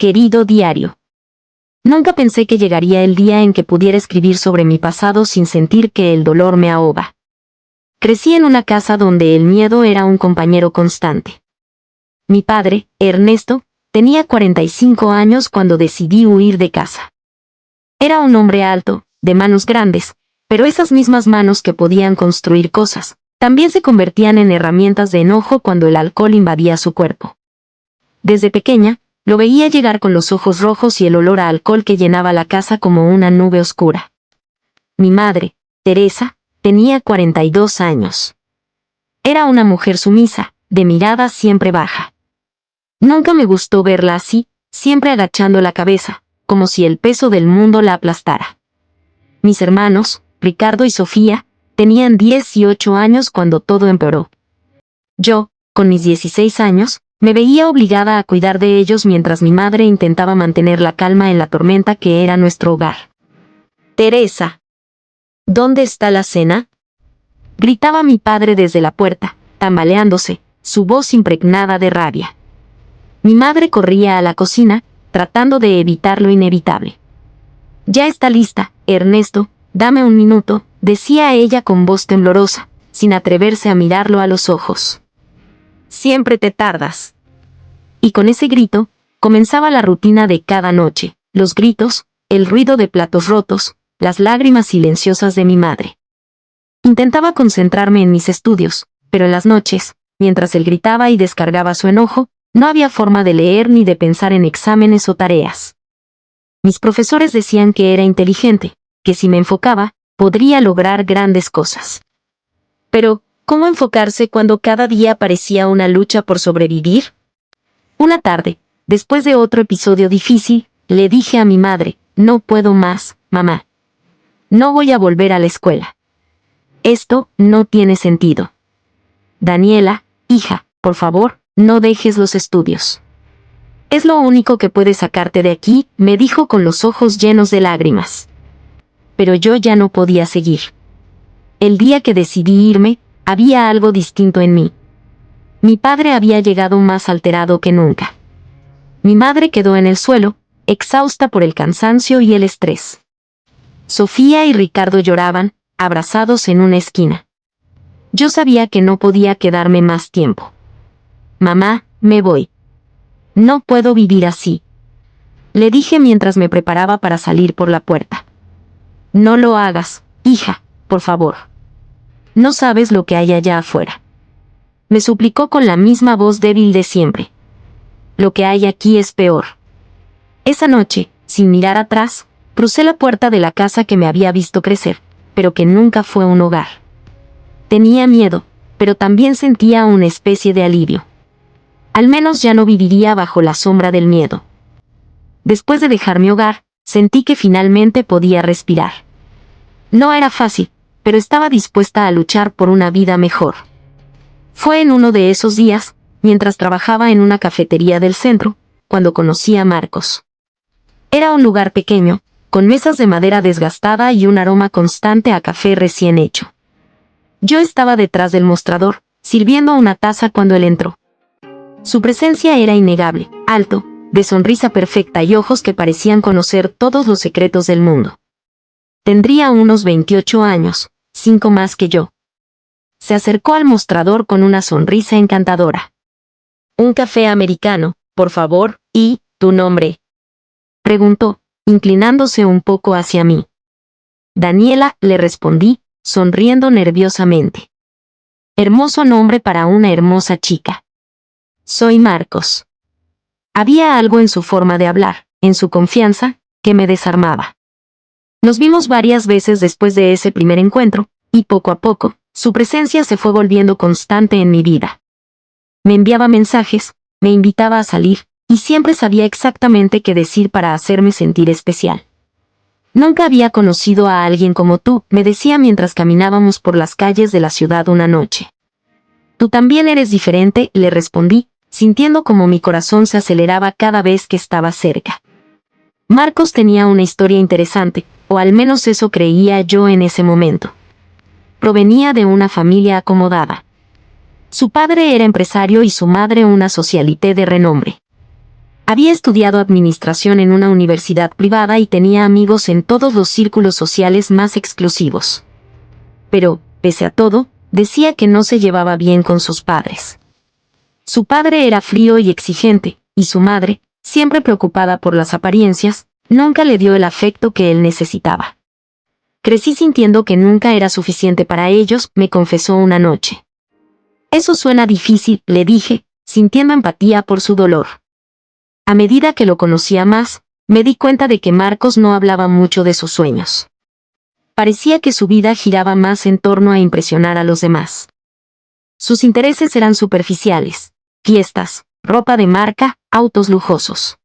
Querido diario. Nunca pensé que llegaría el día en que pudiera escribir sobre mi pasado sin sentir que el dolor me ahoga. Crecí en una casa donde el miedo era un compañero constante. Mi padre, Ernesto, tenía 45 años cuando decidí huir de casa. Era un hombre alto, de manos grandes, pero esas mismas manos que podían construir cosas, también se convertían en herramientas de enojo cuando el alcohol invadía su cuerpo. Desde pequeña, lo veía llegar con los ojos rojos y el olor a alcohol que llenaba la casa como una nube oscura. Mi madre, Teresa, tenía 42 años. Era una mujer sumisa, de mirada siempre baja. Nunca me gustó verla así, siempre agachando la cabeza, como si el peso del mundo la aplastara. Mis hermanos, Ricardo y Sofía, tenían 10 y 8 años cuando todo empeoró. Yo, con mis 16 años, me veía obligada a cuidar de ellos mientras mi madre intentaba mantener la calma en la tormenta que era nuestro hogar. «Teresa, ¿dónde está la cena?», gritaba mi padre desde la puerta, tambaleándose, su voz impregnada de rabia. Mi madre corría a la cocina, tratando de evitar lo inevitable. «Ya está lista, Ernesto, dame un minuto», decía ella con voz temblorosa, sin atreverse a mirarlo a los ojos. «Siempre te tardas». Y con ese grito, comenzaba la rutina de cada noche, los gritos, el ruido de platos rotos, las lágrimas silenciosas de mi madre. Intentaba concentrarme en mis estudios, pero en las noches, mientras él gritaba y descargaba su enojo, no había forma de leer ni de pensar en exámenes o tareas. Mis profesores decían que era inteligente, que si me enfocaba, podría lograr grandes cosas. Pero, ¿cómo enfocarse cuando cada día parecía una lucha por sobrevivir? Una tarde, después de otro episodio difícil, le dije a mi madre, «No puedo más, mamá. No voy a volver a la escuela. Esto no tiene sentido. Daniela, hija, por favor, no dejes los estudios. Es lo único que puede sacarte de aquí», me dijo con los ojos llenos de lágrimas. Pero yo ya no podía seguir. El día que decidí irme, había algo distinto en mí. Mi padre había llegado más alterado que nunca. Mi madre quedó en el suelo, exhausta por el cansancio y el estrés. Sofía y Ricardo lloraban, abrazados en una esquina. Yo sabía que no podía quedarme más tiempo. «Mamá, me voy. No puedo vivir así», le dije mientras me preparaba para salir por la puerta. «No lo hagas, hija, por favor. No sabes lo que hay allá afuera», me suplicó con la misma voz débil de siempre. «Lo que hay aquí es peor». Esa noche, sin mirar atrás, crucé la puerta de la casa que me había visto crecer, pero que nunca fue un hogar. Tenía miedo, pero también sentía una especie de alivio. Al menos ya no viviría bajo la sombra del miedo. Después de dejar mi hogar, sentí que finalmente podía respirar. No era fácil, pero estaba dispuesta a luchar por una vida mejor. Fue en uno de esos días, mientras trabajaba en una cafetería del centro, cuando conocí a Marcos. Era un lugar pequeño, con mesas de madera desgastada y un aroma constante a café recién hecho. Yo estaba detrás del mostrador, sirviendo una taza cuando él entró. Su presencia era innegable, alto, de sonrisa perfecta y ojos que parecían conocer todos los secretos del mundo. Tendría unos 28 años, 5 más que yo. Se acercó al mostrador con una sonrisa encantadora. «Un café americano, por favor, y, ¿tu nombre?», preguntó, inclinándose un poco hacia mí. «Daniela», le respondí, sonriendo nerviosamente. Hermoso nombre para una hermosa chica. «Soy Marcos». Había algo en su forma de hablar, en su confianza, que me desarmaba. Nos vimos varias veces después de ese primer encuentro, y poco a poco, su presencia se fue volviendo constante en mi vida. Me enviaba mensajes, me invitaba a salir, y siempre sabía exactamente qué decir para hacerme sentir especial. «Nunca había conocido a alguien como tú», me decía mientras caminábamos por las calles de la ciudad una noche. «Tú también eres diferente», le respondí, sintiendo como mi corazón se aceleraba cada vez que estaba cerca. Marcos tenía una historia interesante, o al menos eso creía yo en ese momento. Provenía de una familia acomodada. Su padre era empresario y su madre una socialité de renombre. Había estudiado administración en una universidad privada y tenía amigos en todos los círculos sociales más exclusivos. Pero, pese a todo, decía que no se llevaba bien con sus padres. Su padre era frío y exigente, y su madre, siempre preocupada por las apariencias, nunca le dio el afecto que él necesitaba. Crecí sintiendo que nunca era suficiente para ellos, me confesó una noche. Eso suena difícil, le dije, sintiendo empatía por su dolor. A medida que lo conocía más, me di cuenta de que Marcos no hablaba mucho de sus sueños. Parecía que su vida giraba más en torno a impresionar a los demás. Sus intereses eran superficiales: fiestas, ropa de marca, autos lujosos.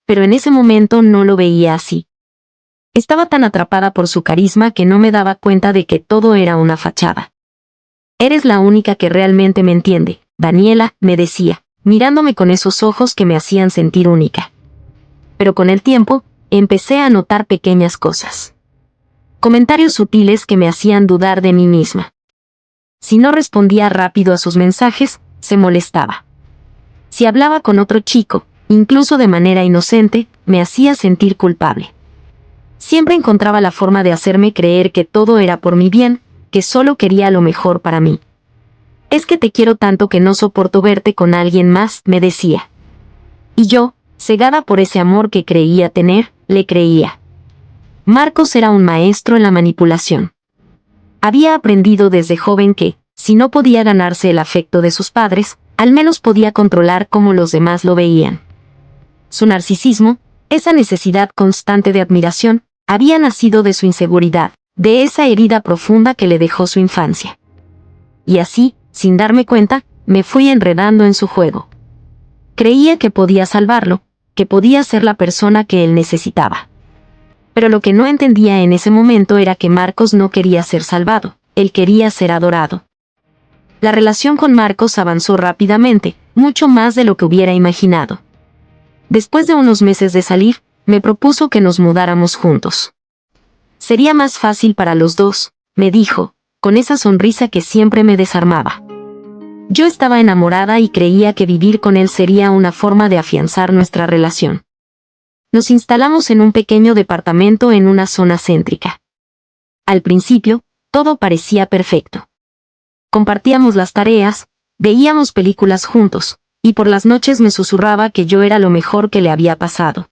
Pero en ese momento no lo veía así. Estaba tan atrapada por su carisma que no me daba cuenta de que todo era una fachada. Eres la única que realmente me entiende, Daniela, me decía, mirándome con esos ojos que me hacían sentir única. Pero con el tiempo, empecé a notar pequeñas cosas. Comentarios sutiles que me hacían dudar de mí misma. Si no respondía rápido a sus mensajes, se molestaba. Si hablaba con otro chico, incluso de manera inocente, me hacía sentir culpable. Siempre encontraba la forma de hacerme creer que todo era por mi bien, que solo quería lo mejor para mí. Es que te quiero tanto que no soporto verte con alguien más, me decía. Y yo, cegada por ese amor que creía tener, le creía. Marcos era un maestro en la manipulación. Había aprendido desde joven que, si no podía ganarse el afecto de sus padres, al menos podía controlar cómo los demás lo veían. Su narcisismo, esa necesidad constante de admiración, había nacido de su inseguridad, de esa herida profunda que le dejó su infancia. Y así, sin darme cuenta, me fui enredando en su juego. Creía que podía salvarlo, que podía ser la persona que él necesitaba. Pero lo que no entendía en ese momento era que Marcos no quería ser salvado, él quería ser adorado. La relación con Marcos avanzó rápidamente, mucho más de lo que hubiera imaginado. Después de unos meses de salir, me propuso que nos mudáramos juntos. Sería más fácil para los dos, me dijo, con esa sonrisa que siempre me desarmaba. Yo estaba enamorada y creía que vivir con él sería una forma de afianzar nuestra relación. Nos instalamos en un pequeño departamento en una zona céntrica. Al principio, todo parecía perfecto. Compartíamos las tareas, veíamos películas juntos, y por las noches me susurraba que yo era lo mejor que le había pasado.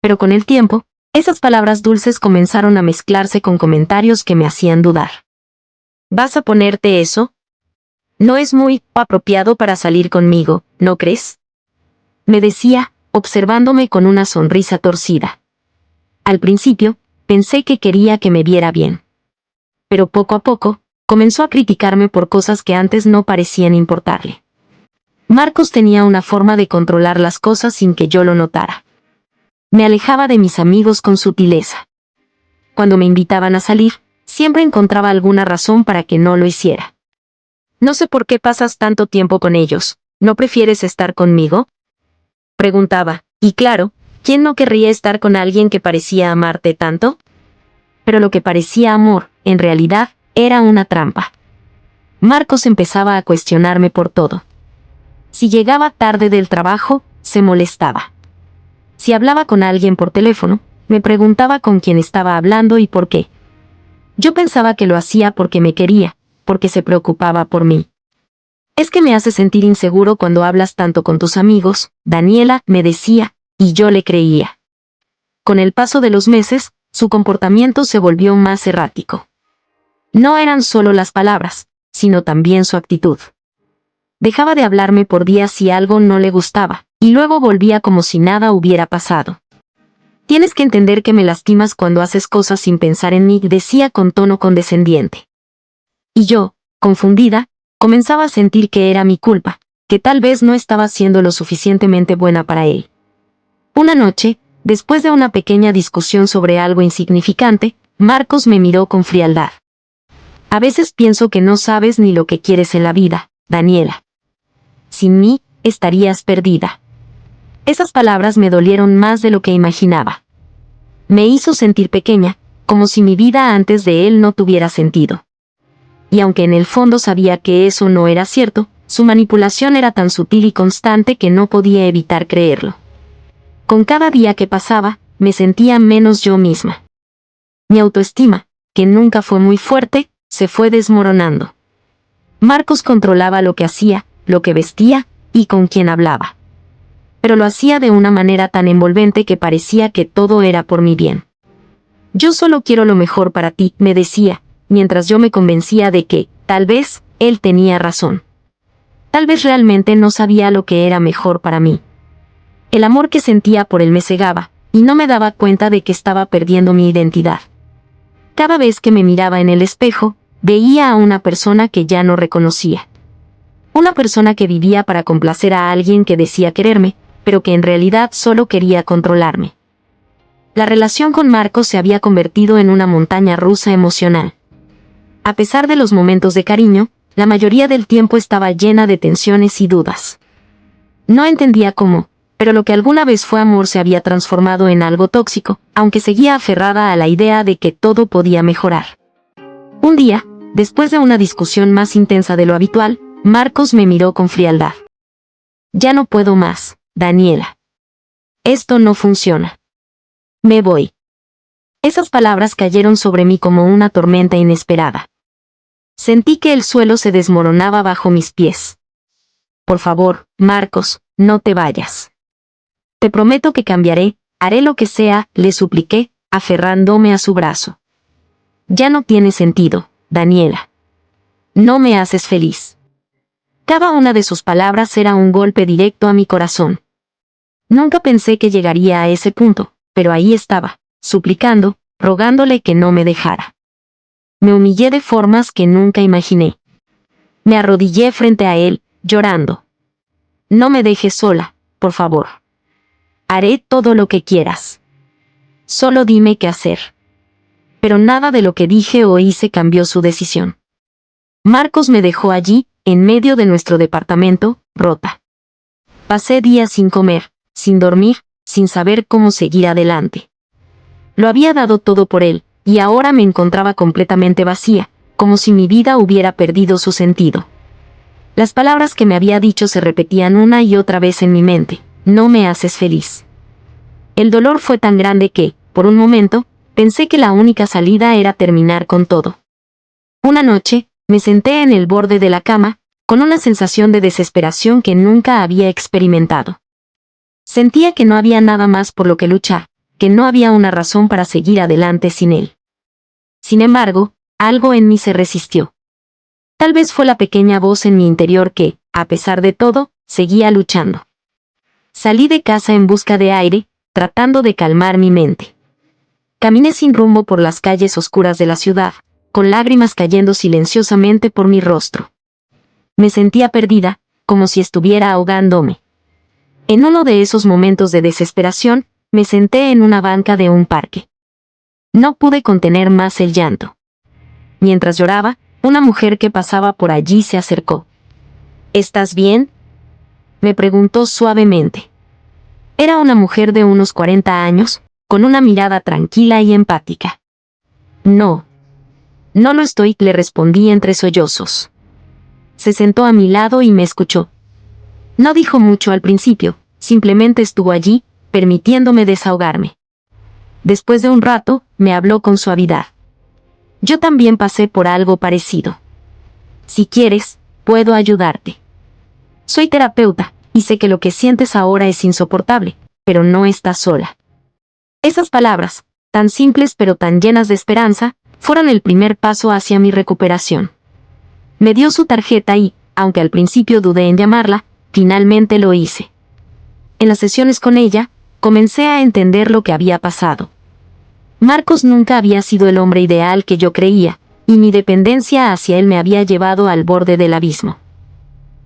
Pero con el tiempo, esas palabras dulces comenzaron a mezclarse con comentarios que me hacían dudar. ¿Vas a ponerte eso? No es muy apropiado para salir conmigo, ¿no crees? Me decía, observándome con una sonrisa torcida. Al principio, pensé que quería que me viera bien. Pero poco a poco, comenzó a criticarme por cosas que antes no parecían importarle. Marcos tenía una forma de controlar las cosas sin que yo lo notara. Me alejaba de mis amigos con sutileza. Cuando me invitaban a salir, siempre encontraba alguna razón para que no lo hiciera. No sé por qué pasas tanto tiempo con ellos, ¿no prefieres estar conmigo? Preguntaba, y claro, ¿quién no querría estar con alguien que parecía amarte tanto? Pero lo que parecía amor, en realidad, era una trampa. Marcos empezaba a cuestionarme por todo. Si llegaba tarde del trabajo, se molestaba. Si hablaba con alguien por teléfono, me preguntaba con quién estaba hablando y por qué. Yo pensaba que lo hacía porque me quería, porque se preocupaba por mí. Es que me hace sentir inseguro cuando hablas tanto con tus amigos, Daniela, me decía, y yo le creía. Con el paso de los meses, su comportamiento se volvió más errático. No eran solo las palabras, sino también su actitud. Dejaba de hablarme por días si algo no le gustaba, y luego volvía como si nada hubiera pasado. Tienes que entender que me lastimas cuando haces cosas sin pensar en mí, decía con tono condescendiente. Y yo, confundida, comenzaba a sentir que era mi culpa, que tal vez no estaba siendo lo suficientemente buena para él. Una noche, después de una pequeña discusión sobre algo insignificante, Marcos me miró con frialdad. A veces pienso que no sabes ni lo que quieres en la vida, Daniela. Sin mí, estarías perdida. Esas palabras me dolieron más de lo que imaginaba. Me hizo sentir pequeña, como si mi vida antes de él no tuviera sentido. Y aunque en el fondo sabía que eso no era cierto, su manipulación era tan sutil y constante que no podía evitar creerlo. Con cada día que pasaba, me sentía menos yo misma. Mi autoestima, que nunca fue muy fuerte, se fue desmoronando. Marcos controlaba lo que hacía, lo que vestía y con quién hablaba. Pero lo hacía de una manera tan envolvente que parecía que todo era por mi bien. Yo solo quiero lo mejor para ti, me decía, mientras yo me convencía de que, tal vez, él tenía razón. Tal vez realmente no sabía lo que era mejor para mí. El amor que sentía por él me cegaba, y no me daba cuenta de que estaba perdiendo mi identidad. Cada vez que me miraba en el espejo, veía a una persona que ya no reconocía. Una persona que vivía para complacer a alguien que decía quererme, pero que en realidad solo quería controlarme. La relación con Marcos se había convertido en una montaña rusa emocional. A pesar de los momentos de cariño, la mayoría del tiempo estaba llena de tensiones y dudas. No entendía cómo, pero lo que alguna vez fue amor se había transformado en algo tóxico, aunque seguía aferrada a la idea de que todo podía mejorar. Un día, después de una discusión más intensa de lo habitual, Marcos me miró con frialdad. Ya no puedo más, Daniela. Esto no funciona. Me voy. Esas palabras cayeron sobre mí como una tormenta inesperada. Sentí que el suelo se desmoronaba bajo mis pies. Por favor, Marcos, no te vayas. Te prometo que cambiaré, haré lo que sea, le supliqué, aferrándome a su brazo. Ya no tiene sentido, Daniela. No me haces feliz. Cada una de sus palabras era un golpe directo a mi corazón. Nunca pensé que llegaría a ese punto, pero ahí estaba, suplicando, rogándole que no me dejara. Me humillé de formas que nunca imaginé. Me arrodillé frente a él, llorando. No me dejes sola, por favor. Haré todo lo que quieras. Solo dime qué hacer. Pero nada de lo que dije o hice cambió su decisión. Marcos me dejó allí, en medio de nuestro departamento, rota. Pasé días sin comer, sin dormir, sin saber cómo seguir adelante. Lo había dado todo por él, y ahora me encontraba completamente vacía, como si mi vida hubiera perdido su sentido. Las palabras que me había dicho se repetían una y otra vez en mi mente: no me haces feliz. El dolor fue tan grande que, por un momento, pensé que la única salida era terminar con todo. Una noche, me senté en el borde de la cama, con una sensación de desesperación que nunca había experimentado. Sentía que no había nada más por lo que luchar, que no había una razón para seguir adelante sin él. Sin embargo, algo en mí se resistió. Tal vez fue la pequeña voz en mi interior que, a pesar de todo, seguía luchando. Salí de casa en busca de aire, tratando de calmar mi mente. Caminé sin rumbo por las calles oscuras de la ciudad, con lágrimas cayendo silenciosamente por mi rostro. Me sentía perdida, como si estuviera ahogándome. En uno de esos momentos de desesperación, me senté en una banca de un parque. No pude contener más el llanto. Mientras lloraba, una mujer que pasaba por allí se acercó. ¿Estás bien?, me preguntó suavemente. Era una mujer de unos 40 años, con una mirada tranquila y empática. No. No lo estoy, le respondí entre sollozos. Se sentó a mi lado y me escuchó. No dijo mucho al principio, simplemente estuvo allí, permitiéndome desahogarme. Después de un rato, me habló con suavidad. Yo también pasé por algo parecido. Si quieres, puedo ayudarte. Soy terapeuta, y sé que lo que sientes ahora es insoportable, pero no estás sola. Esas palabras, tan simples pero tan llenas de esperanza, fueron el primer paso hacia mi recuperación. Me dio su tarjeta y, aunque al principio dudé en llamarla, finalmente lo hice. En las sesiones con ella, comencé a entender lo que había pasado. Marcos nunca había sido el hombre ideal que yo creía, y mi dependencia hacia él me había llevado al borde del abismo.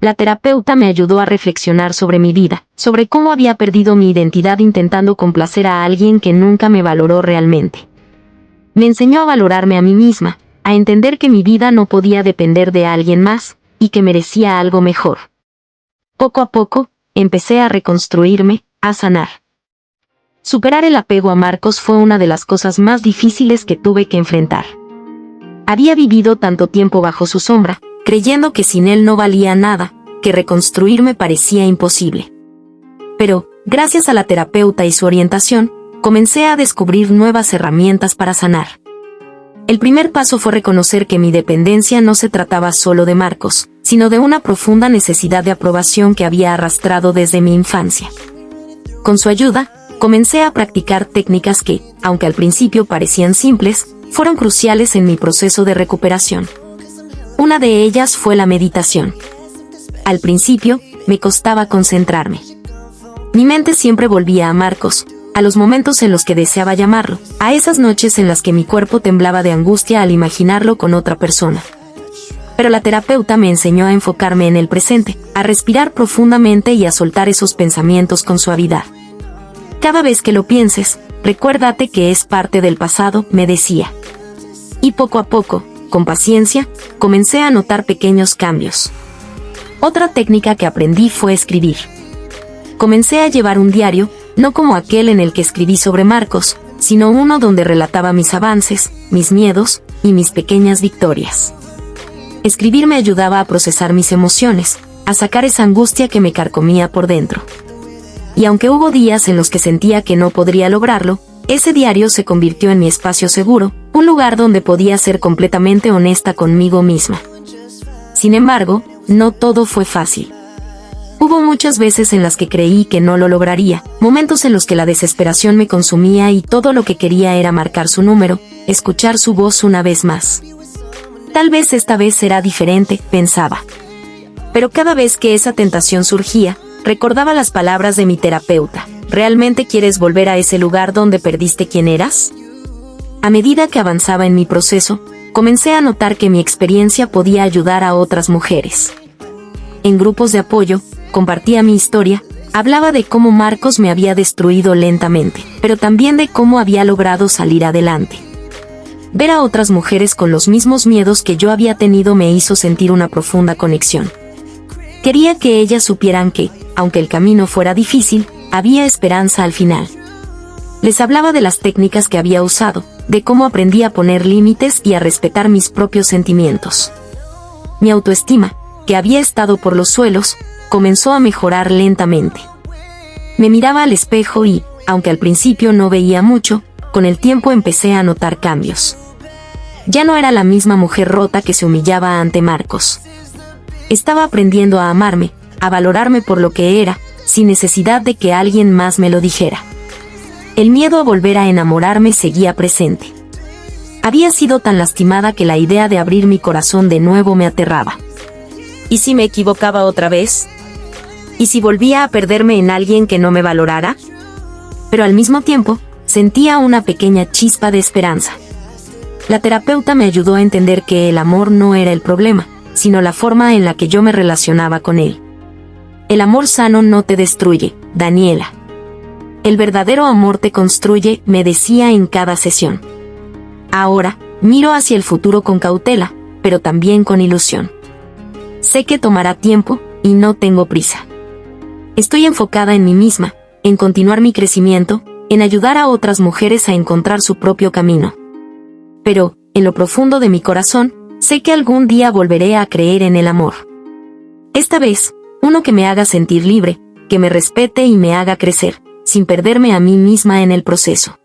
La terapeuta me ayudó a reflexionar sobre mi vida, sobre cómo había perdido mi identidad intentando complacer a alguien que nunca me valoró realmente. Me enseñó a valorarme a mí misma, a entender que mi vida no podía depender de alguien más, y que merecía algo mejor. Poco a poco, empecé a reconstruirme, a sanar. Superar el apego a Marcos fue una de las cosas más difíciles que tuve que enfrentar. Había vivido tanto tiempo bajo su sombra, creyendo que sin él no valía nada, que reconstruirme parecía imposible. Pero, Gracias a la terapeuta y su orientación, comencé a descubrir nuevas herramientas para sanar. El primer paso fue reconocer que mi dependencia no se trataba solo de Marcos, sino de una profunda necesidad de aprobación que había arrastrado desde mi infancia. Con su ayuda, comencé a practicar técnicas que, aunque al principio parecían simples, fueron cruciales en mi proceso de recuperación. Una de ellas fue la meditación. Al principio, me costaba concentrarme. Mi mente siempre volvía a Marcos, a los momentos en los que deseaba llamarlo, a esas noches en las que mi cuerpo temblaba de angustia al imaginarlo con otra persona. Pero la terapeuta me enseñó a enfocarme en el presente, a respirar profundamente y a soltar esos pensamientos con suavidad. Cada vez que lo pienses, recuérdate que es parte del pasado, me decía. Y poco a poco, con paciencia, comencé a notar pequeños cambios. Otra técnica que aprendí fue escribir. Comencé a llevar un diario, no como aquel en el que escribí sobre Marcos, sino uno donde relataba mis avances, mis miedos y mis pequeñas victorias. Escribir me ayudaba a procesar mis emociones, a sacar esa angustia que me carcomía por dentro. Y aunque hubo días en los que sentía que no podría lograrlo, ese diario se convirtió en mi espacio seguro, un lugar donde podía ser completamente honesta conmigo misma. Sin embargo, no todo fue fácil. Hubo muchas veces en las que creí que no lo lograría, momentos en los que la desesperación me consumía y todo lo que quería era marcar su número, escuchar su voz una vez más. Tal vez esta vez será diferente, pensaba. Pero cada vez que esa tentación surgía, recordaba las palabras de mi terapeuta. ¿Realmente quieres volver a ese lugar donde perdiste quién eras? A medida que avanzaba en mi proceso, comencé a notar que mi experiencia podía ayudar a otras mujeres. En grupos de apoyo, compartía mi historia, hablaba de cómo Marcos me había destruido lentamente, pero también de cómo había logrado salir adelante. Ver a otras mujeres con los mismos miedos que yo había tenido me hizo sentir una profunda conexión. Quería que ellas supieran que, aunque el camino fuera difícil, había esperanza al final. Les hablaba de las técnicas que había usado, de cómo aprendí a poner límites y a respetar mis propios sentimientos. Mi autoestima, que había estado por los suelos, comenzó a mejorar lentamente. Me miraba al espejo y, aunque al principio no veía mucho, con el tiempo empecé a notar cambios. Ya no era la misma mujer rota que se humillaba ante Marcos. Estaba aprendiendo a amarme, a valorarme por lo que era, sin necesidad de que alguien más me lo dijera. El miedo a volver a enamorarme seguía presente. Había sido tan lastimada que la idea de abrir mi corazón de nuevo me aterraba. ¿Y si me equivocaba otra vez? ¿Y si volvía a perderme en alguien que no me valorara? Pero al mismo tiempo, sentía una pequeña chispa de esperanza. La terapeuta me ayudó a entender que el amor no era el problema, sino la forma en la que yo me relacionaba con él. El amor sano no te destruye, Daniela. El verdadero amor te construye, me decía en cada sesión. Ahora, miro hacia el futuro con cautela, pero también con ilusión. Sé que tomará tiempo, y no tengo prisa. Estoy enfocada en mí misma, en continuar mi crecimiento, en ayudar a otras mujeres a encontrar su propio camino. Pero, en lo profundo de mi corazón, sé que algún día volveré a creer en el amor. Esta vez, uno que me haga sentir libre, que me respete y me haga crecer, sin perderme a mí misma en el proceso.